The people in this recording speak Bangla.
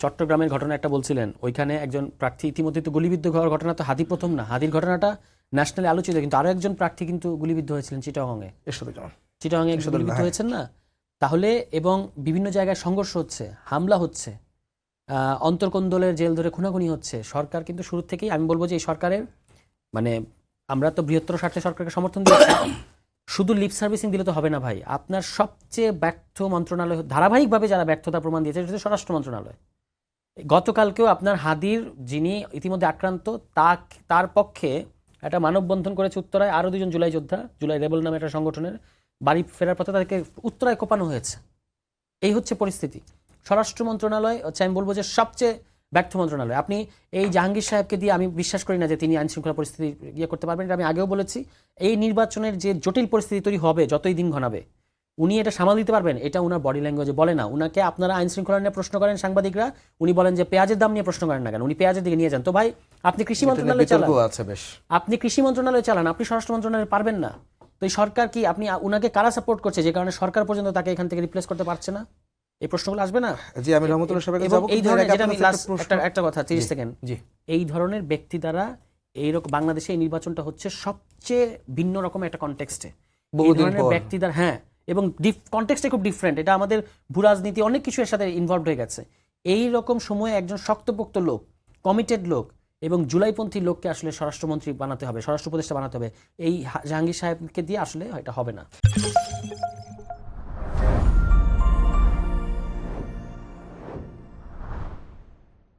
চট্টগ্রামের ঘটনা একটা বলছিলেন, ওইখানে একজন প্রার্থী ইতিমধ্যে তো গুলিবিদ্ধ হওয়ার ঘটনা তো হাদি প্রথম না, হাদির ঘটনাটা ন্যাশনালি আলোচিত, কিন্তু আরো একজন প্রার্থী কিন্তু গুলিবিদ্ধ হয়েছিলেন চিটাগংয়ে। চিটাগংয়ে গুলিবিদ্ধ হয়েছেন না? তাহলে এবং বিভিন্ন জায়গায় সংঘর্ষ হচ্ছে, হামলা হচ্ছে, অন্তর্কোন্দলের জেল ধরে খুনাখুনি হচ্ছে। সরকার কিন্তু শুরু থেকেই, আমি বলবো যে এই সরকারের মানে আমরা তো বৃহত্তর স্বার্থে সরকারকে সমর্থন দিয়েছি, শুধু লিপ সার্ভিসিং দিলে তো হবে না ভাই। আপনার সবচেয়ে ব্যর্থ মন্ত্রণালয়, ধারাবাহিকভাবে যারা ব্যর্থতা প্রমাণ দিয়েছে সেটা স্বরাষ্ট্র মন্ত্রণালয়। গতকালকেও আপনার হাদির যিনি ইতিমধ্যে আক্রান্ত তার পক্ষে একটা মানববন্ধন করেছে উত্তরায়, আরও দুজন জুলাই যোদ্ধা, জুলাই রেবল নামে একটা সংগঠনের, বাড়ি ফেরার পথে তাদেরকে উত্তরায় কোপানো হয়েছে। এই হচ্ছে পরিস্থিতি। স্বরাষ্ট্র মন্ত্রণালয় হচ্ছে আমি বলবো যে সবচেয়ে ব্যর্থ মন্ত্রণালয়। আপনি এই জাহাঙ্গীর সাহেবকে দিয়ে আমি বিশ্বাস করি না যে তিনি আইন শৃঙ্খলা পরিস্থিতি ইয়ে করতে পারবেন। এটা আমি আগেও বলেছি। এই নির্বাচনের যে জটিল পরিস্থিতি তৈরি হবে যতই দিন ঘনাবে, উনি এটা সামাল দিতে পারবেন, এটা উনার বডি ল্যাঙ্গুয়েজে বলে না। উনাকে আপনারা আইন শৃঙ্খলা নিয়ে প্রশ্ন করেন সাংবাদিকরা, উনি বলেন যে পেঁয়াজের দাম নিয়ে প্রশ্ন করেন না কেন, উনি পেঁয়াজের দিকে নিয়ে যান। তো ভাই আপনি কৃষি মন্ত্রণালয় চালান, আপনি কৃষি মন্ত্রণালয় চালান, আপনি স্বরাষ্ট্র মন্ত্রণালয় পারবেন না? তো এই সরকার কি, আপনি উনাকে কারা সাপোর্ট করছে যে কারণে সরকার পর্যন্ত তাকে এখান থেকে রিপ্লেস করতে পারছে না? এই প্রশ্নগুলো আসবে না? জি, আমি রহমতুল্লাহ সাহেবকে এবং যাব। এই ধরনের, যেটা আমি একটা কথা 30 সেকেন্ড, এই ধরনের ব্যক্তি দ্বারা এইরকম বাংলাদেশে এই নির্বাচনটা হচ্ছে সবচেয়ে ভিন্ন রকম একটা কনটেক্সটে, এই ধরনের ব্যক্তি দ্বারা, হ্যাঁ, এবং কনটেক্সটে খুব ডিফারেন্ট। এটা আমাদের ভূরাজনীতি অনেক কিছু এর সাথে ইনভলভ হয়ে গেছে। এই রকম সময়ে একজন শক্তপোক্ত লোক, কমিটেড লোক এবং জুলাইপন্থী লোককে আসলে স্বরাষ্ট্রমন্ত্রী বানাতে হবে, স্বরাষ্ট্র উপদেষ্টা বানাতে হবে। এই জাহাঙ্গীর সাহেবকে দিয়ে আসলে এটা হবে না।